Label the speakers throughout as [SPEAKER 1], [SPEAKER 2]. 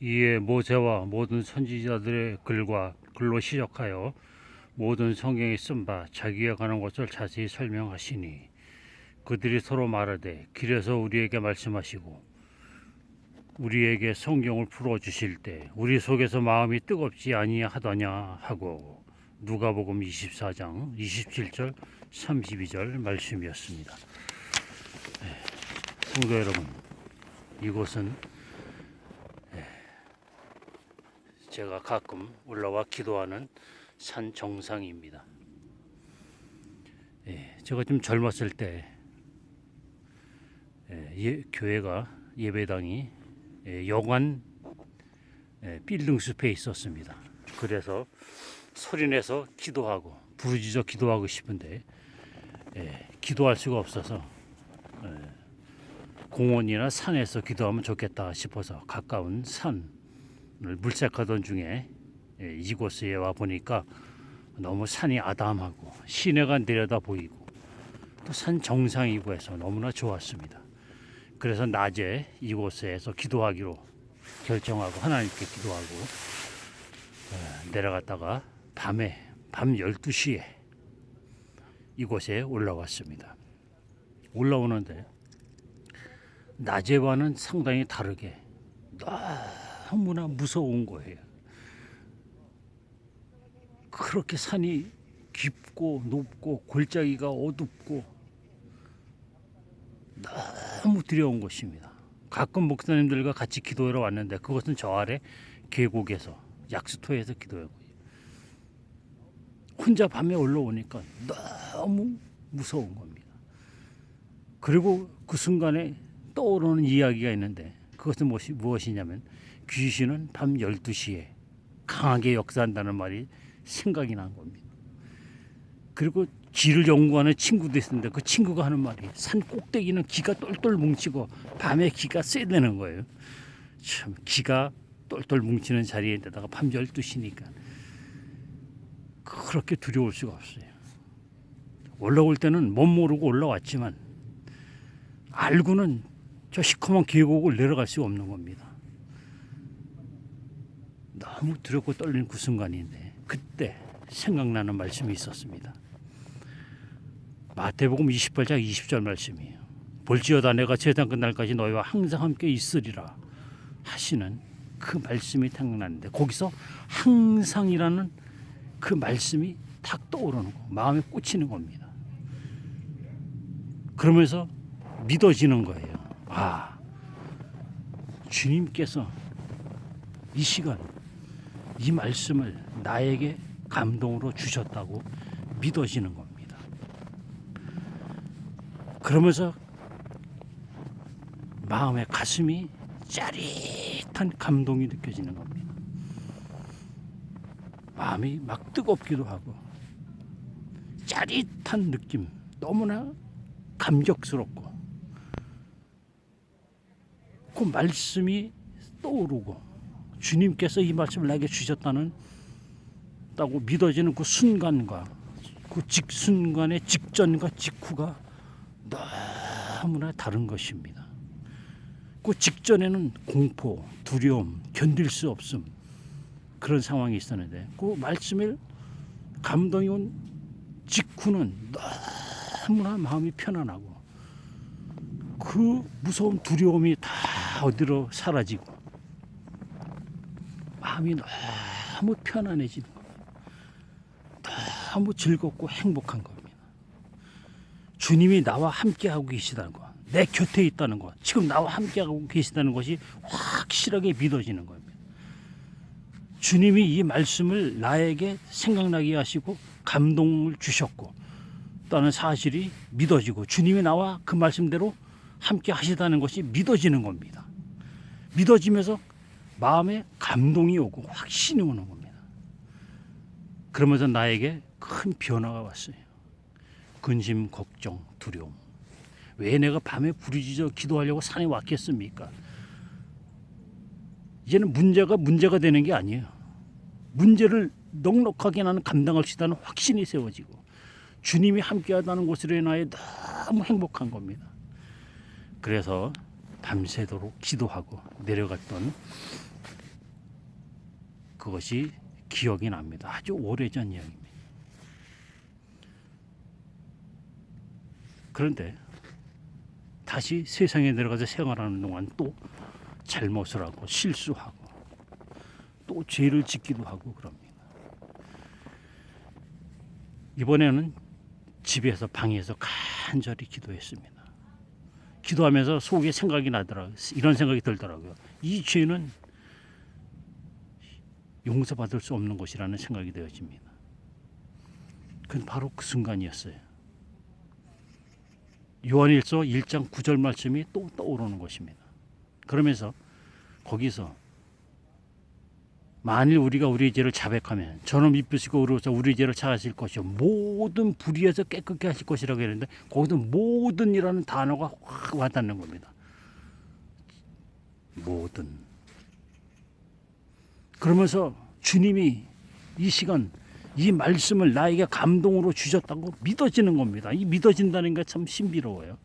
[SPEAKER 1] 이에 모세와 모든 선지자들의 글과 글로 시작하여 모든 성경에 쓴 바 자기가 가는 곳을 자세히 설명하시니 그들이 서로 말하되 길에서 우리에게 말씀하시고 우리에게 성경을 풀어 주실 때 우리 속에서 마음이 뜨겁지 아니하더냐 하고 누가복음 24장 27절 32절 말씀이었습니다. 성도 여러분, 이곳은 제가 가끔 올라와 기도하는 산 정상입니다. 제가 좀 젊었을 때 교회가 예배당이 여관 빌딩 숲에 있었습니다. 그래서 소리내서 기도하고 부르짖어 기도하고 싶은데 기도할 수가 없어서 공원이나 산에서 기도하면 좋겠다 싶어서 가까운 산을 물색하던 중에 이곳에 와 보니까 너무 산이 아담하고 시내가 내려다 보이고 또 산 정상이고 해서 너무나 좋았습니다. 그래서 낮에 이곳에서 기도하기로 결정하고 하나님께 기도하고 내려갔다가 밤 12시에 이곳에 올라왔습니다. 올라오는데 낮에와는 상당히 다르게 너무나 무서운 거예요. 그렇게 산이 깊고 높고 골짜기가 어둡고 너무 두려운 곳입니다. 가끔 목사님들과 같이 기도하러 왔는데 그것은 저 아래 계곡에서 약수터에서 기도하고 혼자 밤에 올라오니까 너무 무서운 겁니다. 그리고 그 순간에 떠오르는 이야기가 있는데 그것은 무엇이냐면 귀신은 밤 12시에 강하게 역사한다는 말이 생각이 난 겁니다. 그리고 쥐를 연구하는 친구도 있었는데 그 친구가 하는 말이 산 꼭대기는 기가 똘똘 뭉치고 밤에 기가 세다는 거예요. 참 기가 똘똘 뭉치는 자리에다가 밤 12시니까 그렇게 두려울 수가 없어요. 올라올 때는 못 모르고 올라왔지만 알고는 저 시커먼 계곡을 내려갈 수가 없는 겁니다. 너무 두렵고 떨리는 그 순간인데 그때 생각나는 말씀이 있었습니다. 마태복음 28장 20절 말씀이에요. 볼지어다 내가 세상 끝날까지 너희와 항상 함께 있으리라 하시는 그 말씀이 생각나는데 거기서 항상이라는 그 말씀이 탁 떠오르는 거, 마음에 꽂히는 겁니다. 그러면서 믿어지는 거예요. 주님께서 이 시간 이 말씀을 나에게 감동으로 주셨다고 믿어지는 겁니다. 그러면서 마음의 가슴이 짜릿한 감동이 느껴지는 겁니다. 마음이 막 뜨겁기도 하고 짜릿한 느낌, 너무나 감격스럽고 그 말씀이 떠오르고 주님께서 이 말씀을 나에게 주셨다고 믿어지는 그 순간과 그 직순간의 직전과 직후가 너무나 다른 것입니다. 그 직전에는 공포, 두려움, 견딜 수 없음 그런 상황이 있었는데 그 말씀을 감동이 온 직후는 너무나 마음이 편안하고 그 무서운 두려움이 다 어디로 사라지고 마음이 너무 편안해지는 겁니다. 너무 즐겁고 행복한 겁니다. 주님이 나와 함께하고 계시다는 것, 내 곁에 있다는 것, 지금 나와 함께하고 계시다는 것이 확실하게 믿어지는 겁니다. 주님이 이 말씀을 나에게 생각나게 하시고 감동을 주셨고 또는 사실이 믿어지고 주님이 나와 그 말씀대로 함께 하시다는 것이 믿어지는 겁니다. 믿어지면서 마음에 감동이 오고 확신이 오는 겁니다. 그러면서 나에게 큰 변화가 왔어요. 근심, 걱정, 두려움. 왜 내가 밤에 부르짖어 기도하려고 산에 왔겠습니까? 이제는 문제가 되는 게 아니에요. 문제를 넉넉하게 나는 감당할 수 있다는 확신이 세워지고 주님이 함께하다는 것으로 인하여 너무 행복한 겁니다. 그래서 밤새도록 기도하고 내려갔던 그것이 기억이 납니다. 아주 오래전 이야기입니다. 그런데 다시 세상에 들어가서 생활하는 동안 또 잘못을 하고 실수하고 또 죄를 짓기도 하고 그럽니다. 이번에는 집에서 방에서 간절히 기도했습니다. 기도하면서 속에 생각이 나더라고요. 이런 생각이 들더라고요. 이 죄는 용서받을 수 없는 것이라는 생각이 되어집니다. 그건 바로 그 순간이었어요. 요한일서 1장 9절 말씀이 또 떠오르는 것입니다. 그러면서 거기서 만일 우리가 우리의 죄를 자백하면 저는 이쁘시고 의로우셔서 우리의 죄를 사하실 것이요 모든 불의에서 깨끗게 하실 것이라고 했는데 거기서 모든이라는 단어가 확 와닿는 겁니다. 모든. 그러면서 주님이 이 시간 이 말씀을 나에게 감동으로 주셨다고 믿어지는 겁니다. 이 믿어진다는 게 참 신비로워요.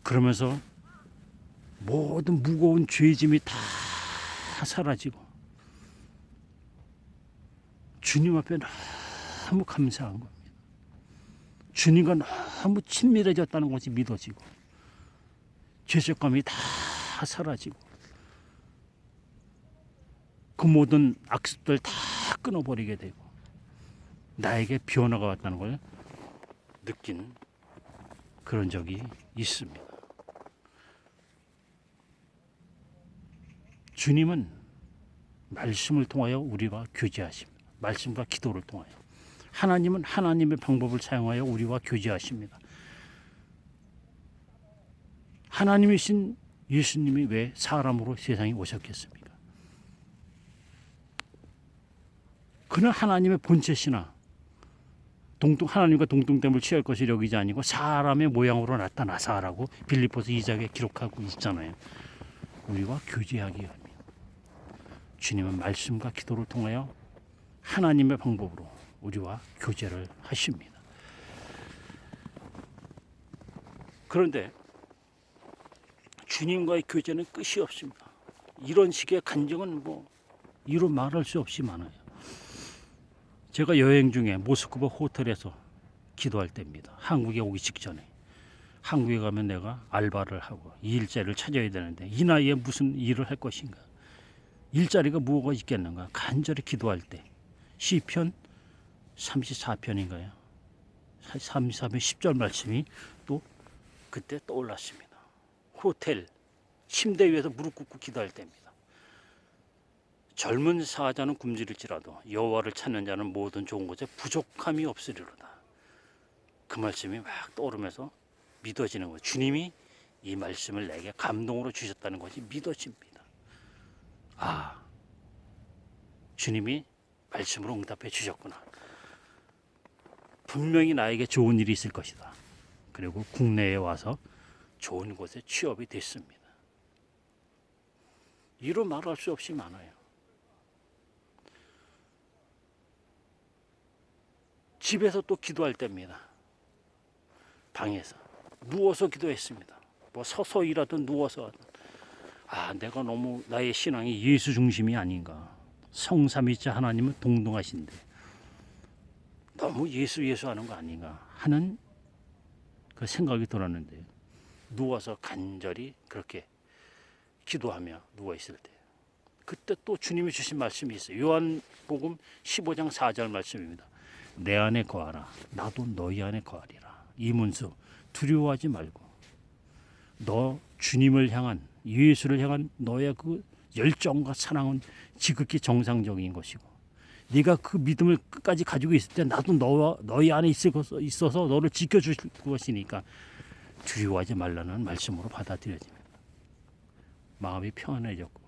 [SPEAKER 1] 그러면서 모든 무거운 죄짐이 다 사라지고 주님 앞에 너무 감사한 겁니다. 주님과 너무 친밀해졌다는 것이 믿어지고 죄책감이 다 사라지고 그 모든 악습들 다 끊어버리게 되고 나에게 변화가 왔다는 걸 느낀 그런 적이 있습니다. 주님은 말씀을 통하여 우리와 교제하십니다. 말씀과 기도를 통하여. 하나님은 하나님의 방법을 사용하여 우리와 교제하십니다. 하나님이신 예수님이 왜 사람으로 세상에 오셨겠습니까? 그는 하나님의 본체시나 하나님과 동등됨을 취할 것을 여기지 아니고 사람의 모양으로 나타나사라고 빌립보서 2장에 기록하고 있잖아요. 우리와 교제하기 위함이요. 주님은 말씀과 기도를 통하여 하나님의 방법으로 우리와 교제를 하십니다. 그런데 주님과의 교제는 끝이 없습니다. 이런 식의 간증은 이루 말할 수 없이 많아요. 제가 여행 중에 모스크바 호텔에서 기도할 때입니다. 한국에 오기 직전에. 한국에 가면 내가 알바를 하고 일자리를 찾아야 되는데 이 나이에 무슨 일을 할 것인가. 일자리가 뭐가 있겠는가. 간절히 기도할 때 시편 34편인가요? 34편 10절 말씀이 또 그때 떠올랐습니다. 호텔 침대 위에서 무릎 꿇고 기도할 때입니다. 젊은 사자는 굶주릴지라도 여호와를 찾는 자는 모든 좋은 것에 부족함이 없으리로다. 그 말씀이 막 떠오르면서 믿어지는 거예요. 주님이 이 말씀을 내게 감동으로 주셨다는 것이 믿어집니다. 아, 주님이 말씀으로 응답해 주셨구나. 분명히 나에게 좋은 일이 있을 것이다. 그리고 국내에 와서 좋은 곳에 취업이 됐습니다. 이루 말할 수 없이 많아요. 집에서 또 기도할 때입니다. 방에서 누워서 기도했습니다. 서서 일하든 누워서 하든. 내가 너무 나의 신앙이 예수 중심이 아닌가. 성삼위자 하나님은 동등하신데 너무 예수 하는 거 아닌가 하는 그 생각이 들었는데 누워서 간절히 그렇게 기도하며 누워 있을 때 그때 또 주님이 주신 말씀이 있어요. 요한복음 15장 4절 말씀입니다. 내 안에 거하라. 나도 너희 안에 거하리라. 이문수 두려워하지 말고 너 주님을 향한 예수를 향한 너의 그 열정과 사랑은 지극히 정상적인 것이고 네가 그 믿음을 끝까지 가지고 있을 때 나도 너희 안에 있어서 너를 지켜줄 것이니까 두려워하지 말라는 말씀으로 받아들여집니다. 마음이 평안해졌고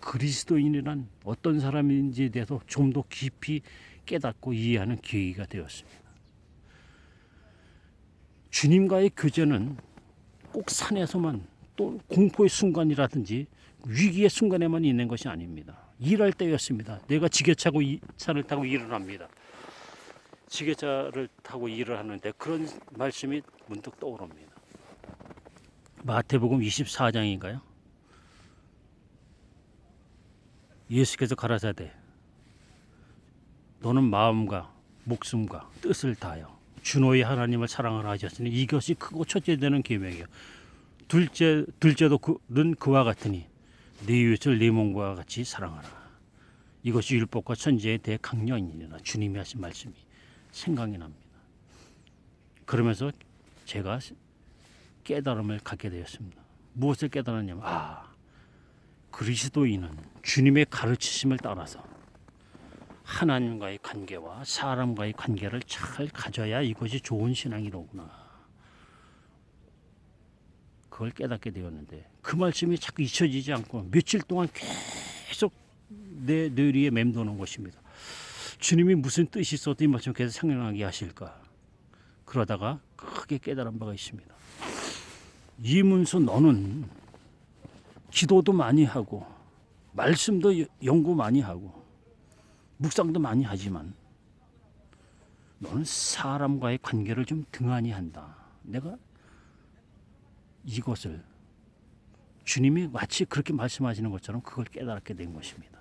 [SPEAKER 1] 그리스도인이란 어떤 사람인지에 대해서 좀 더 깊이 깨닫고 이해하는 계기가 되었습니다. 주님과의 교제는 꼭 산에서만 또 공포의 순간이라든지 위기의 순간에만 있는 것이 아닙니다. 일할 때였습니다. 내가 지게차를 타고 일을 합니다. 지게차를 타고 일을 하는데 그런 말씀이 문득 떠오릅니다. 마태복음 24장인가요? 예수께서 가라사대 너는 마음과 목숨과 뜻을 다하여 주 너희 하나님을 사랑하라 하셨으니 이것이 크고 첫째 되는 계명이요 둘째도 는 그와 같으니 네 이웃을 네 몸과 같이 사랑하라. 이것이 율법과 천지의 대강령이니라. 주님이 하신 말씀이 생각이 납니다. 그러면서 제가 깨달음을 갖게 되었습니다. 무엇을 깨달았냐면 그리스도인은 주님의 가르치심을 따라서 하나님과의 관계와 사람과의 관계를 잘 가져야 이것이 좋은 신앙이로구나. 그걸 깨닫게 되었는데 그 말씀이 자꾸 잊혀지지 않고 며칠 동안 계속 내 뇌리에 맴도는 것입니다. 주님이 무슨 뜻이 있어도 이 말씀 계속 생각나게 하실까. 그러다가 크게 깨달은 바가 있습니다. 이문수 너는 기도도 많이 하고 말씀도 연구 많이 하고 묵상도 많이 하지만 너는 사람과의 관계를 좀 등한히 한다. 내가 이것을 주님이 마치 그렇게 말씀하시는 것처럼 그걸 깨달게 된 것입니다.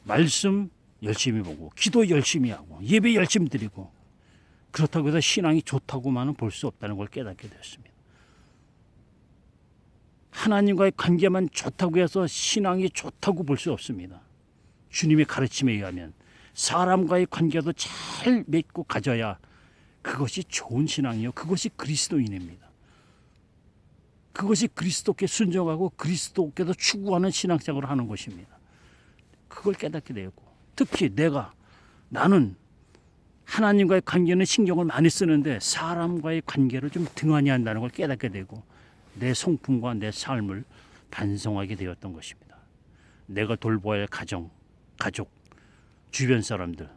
[SPEAKER 1] 말씀 열심히 보고 기도 열심히 하고 예배 열심히 드리고 그렇다고 해서 신앙이 좋다고만은 볼 수 없다는 걸 깨닫게 되었습니다. 하나님과의 관계만 좋다고 해서 신앙이 좋다고 볼 수 없습니다. 주님의 가르침에 의하면 사람과의 관계도 잘 맺고 가져야 그것이 좋은 신앙이요. 그것이 그리스도인입니다. 그것이 그리스도께 순종하고 그리스도께도 추구하는 신앙생활을 하는 것입니다. 그걸 깨닫게 되었고 특히 나는 하나님과의 관계는 신경을 많이 쓰는데 사람과의 관계를 좀 등한히 한다는 걸 깨닫게 되고 내 성품과 내 삶을 반성하게 되었던 것입니다. 내가 돌보아야 할 가정, 가족, 주변 사람들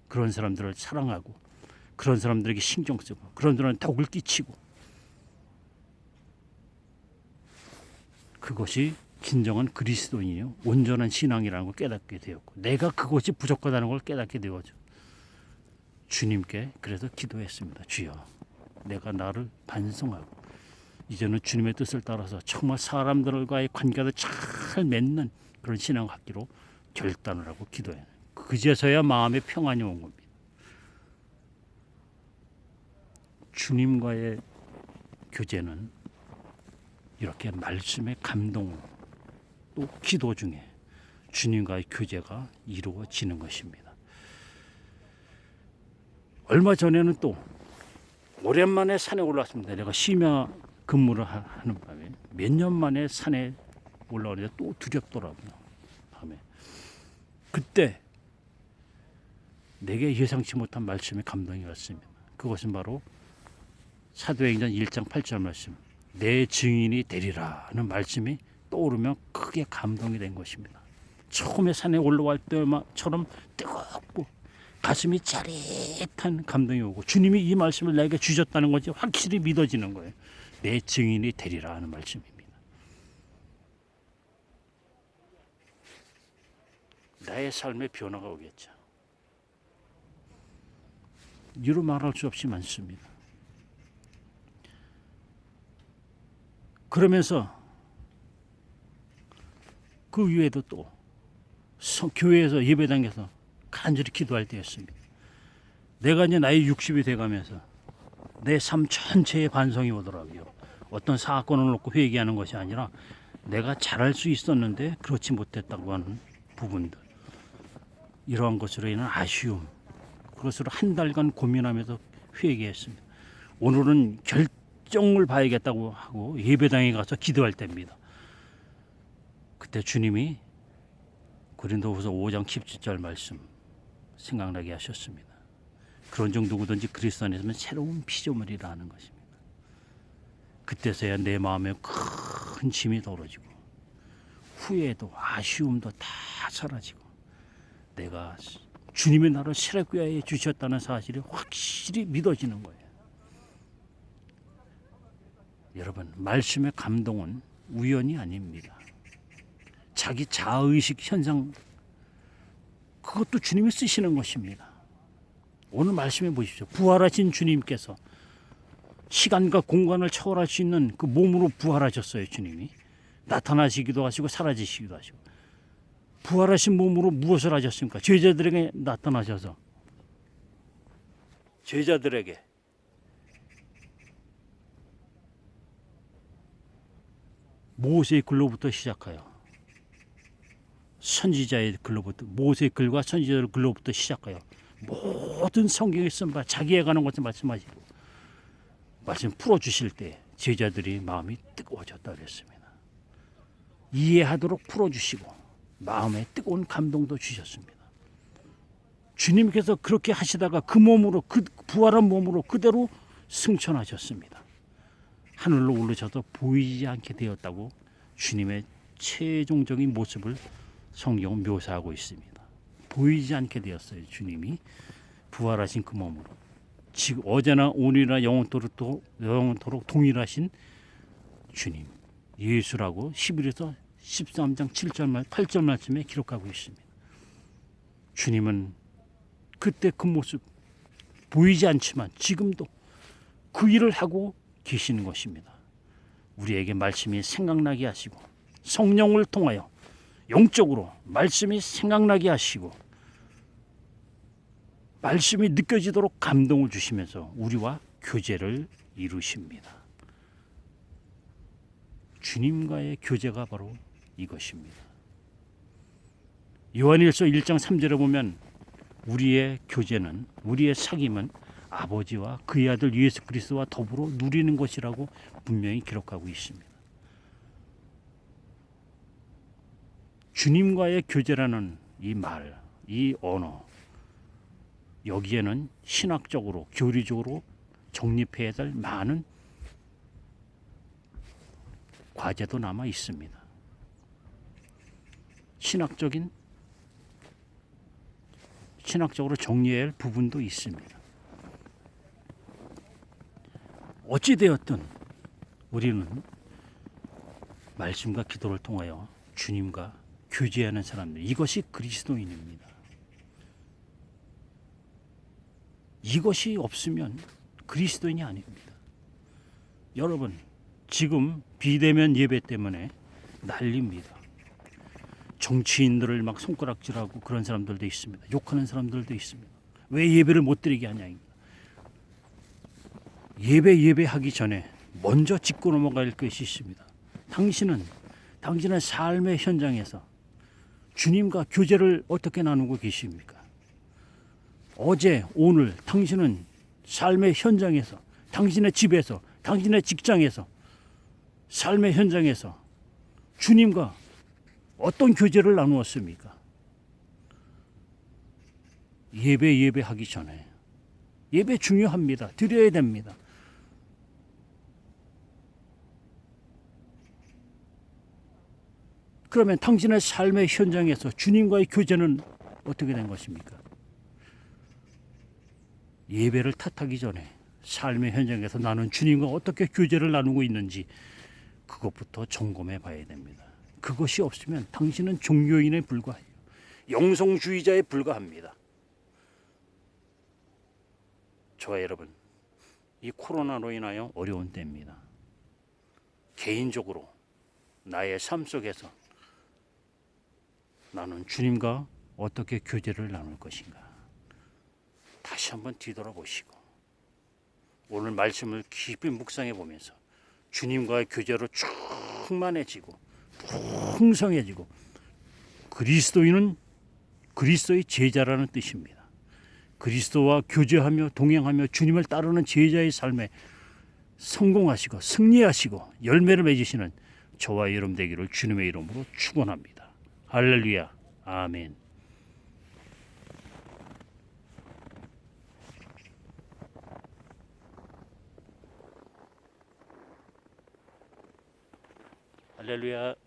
[SPEAKER 1] 그런 사람들을 사랑하고 그런 사람들에게 신경 쓰고 그런 사람한테 덕을 끼치고 그것이 진정한 그리스도인이요 온전한 신앙이라는 걸 깨닫게 되었고 내가 그것이 부족하다는 걸 깨닫게 되었죠. 주님께 그래서 기도했습니다. 주여 내가 나를 반성하고 이제는 주님의 뜻을 따라서 정말 사람들과의 관계를 잘 맺는 그런 신앙을 갖기로 결단을 하고 기도해요. 그제서야 마음에 평안이 온 겁니다. 주님과의 교제는 이렇게 말씀의 감동 또 기도 중에 주님과의 교제가 이루어지는 것입니다. 얼마 전에는 또 오랜만에 산에 올랐습니다. 내가 심야 근무를 하는 밤에 몇 년 만에 산에 올라오는데 또 두렵더라고요. 밤에. 그때 내게 예상치 못한 말씀의 감동이 왔습니다. 그것은 바로 사도행전 1장 8절 말씀. 내 증인이 되리라 는 말씀이 떠오르며 크게 감동이 된 것입니다. 처음에 산에 올라갈 때처럼 뜨겁고 가슴이 짜릿한 감동이 오고 주님이 이 말씀을 내게 주셨다는 것이 확실히 믿어지는 거예요. 내 증인이 되리라 하는 말씀입니다. 나의 삶에 변화가 오겠죠. 이루 말할 수 없이 많습니다. 그러면서 그 위에도 또 교회에서 예배당에서 간절히 기도할 때였습니다. 내가 이제 나이 60이 돼가면서 내 삶 전체에 반성이 오더라고요. 어떤 사건을 놓고 회개하는 것이 아니라 내가 잘할 수 있었는데 그렇지 못했다고 하는 부분들 이러한 것으로 인한 아쉬움 그것으로 한 달간 고민하면서 회개했습니다. 오늘은 결정을 봐야겠다고 하고 예배당에 가서 기도할 때입니다. 그때 주님이 고린도후서 5장 17절 말씀 생각나게 하셨습니다. 그런 중 누구든지 그리스도 안에 있으면 새로운 피조물이라 하는 것입니다. 그때서야 내 마음에 큰 짐이 덜어지고 후회도 아쉬움도 다 사라지고 내가 주님이 나를 새롭게 해 주셨다는 사실이 확실히 믿어지는 거예요. 여러분 말씀의 감동은 우연이 아닙니다. 자기 자의식 현상 그것도 주님이 쓰시는 것입니다. 오늘 말씀해 보십시오. 부활하신 주님께서 시간과 공간을 초월할 수 있는 그 몸으로 부활하셨어요. 주님이 나타나시기도 하시고 사라지시기도 하시고 부활하신 몸으로 무엇을 하셨습니까? 제자들에게 나타나셔서 제자들에게 모세의 글로부터 시작하여 선지자의 글로부터 모세의 글과 선지자의 글로부터 시작하여 모든 성경에 쓴 바 자기에 관한 것을 말씀하시고 말씀 풀어주실 때 제자들이 마음이 뜨거워졌다 그랬습니다. 이해하도록 풀어주시고 마음에 뜨거운 감동도 주셨습니다. 주님께서 그렇게 하시다가 그 몸으로 그 부활한 몸으로 그대로 승천하셨습니다. 하늘로 오르셔서 보이지 않게 되었다고 주님의 최종적인 모습을 성경은 묘사하고 있습니다. 보이지 않게 되었어요. 주님이 부활하신 그 몸으로. 지금 어제나 오늘이나 영원토록 동일하신 주님 예수라고 히브리서 13장 7절 8절 말씀에 기록하고 있습니다. 주님은 그때 그 모습 보이지 않지만 지금도 그 일을 하고 계시는 것입니다. 우리에게 말씀이 생각나게 하시고 성령을 통하여 영적으로 말씀이 생각나게 하시고 말씀이 느껴지도록 감동을 주시면서 우리와 교제를 이루십니다. 주님과의 교제가 바로 이것입니다. 요한일서 1장 3절에 보면 우리의 교제는 우리의 사귐은 아버지와 그의 아들 예수 그리스도와 더불어 누리는 것이라고 분명히 기록하고 있습니다. 주님과의 교제라는 이 말, 이 언어 여기에는 신학적으로 교리적으로 정립해야 될 많은 과제도 남아 있습니다. 신학적으로 정리해야 할 부분도 있습니다. 어찌되었든 우리는 말씀과 기도를 통하여 주님과 교제하는 사람들, 이것이 그리스도인입니다. 이것이 없으면 그리스도인이 아닙니다. 여러분, 지금 비대면 예배 때문에 난리입니다. 정치인들을 막 손가락질하고 그런 사람들도 있습니다. 욕하는 사람들도 있습니다. 왜 예배를 못 드리게 하냐입니다. 예배하기 전에 먼저 짚고 넘어갈 것이 있습니다. 당신은 삶의 현장에서 주님과 교제를 어떻게 나누고 계십니까? 어제, 오늘 당신은 삶의 현장에서, 당신의 집에서, 당신의 직장에서, 삶의 현장에서 주님과 어떤 교제를 나누었습니까? 예배하기 전에. 예배 중요합니다. 드려야 됩니다. 그러면 당신의 삶의 현장에서 주님과의 교제는 어떻게 된 것입니까? 예배를 탓하기 전에 삶의 현장에서 나는 주님과 어떻게 교제를 나누고 있는지 그것부터 점검해 봐야 됩니다. 그것이 없으면 당신은 종교인에 불과해요. 영성주의자에 불과합니다. 저와 여러분, 이 코로나로 인하여 어려운 때입니다. 개인적으로 나의 삶 속에서 나는 주님과 어떻게 교제를 나눌 것인가 다시 한번 뒤돌아보시고 오늘 말씀을 깊이 묵상해 보면서 주님과의 교제로 충만해지고 풍성해지고 그리스도인은 그리스도의 제자라는 뜻입니다. 그리스도와 교제하며 동행하며 주님을 따르는 제자의 삶에 성공하시고 승리하시고 열매를 맺으시는 저와 여러분 되기를 주님의 이름으로 축원합니다. 할렐루야. 아멘. 할렐루야.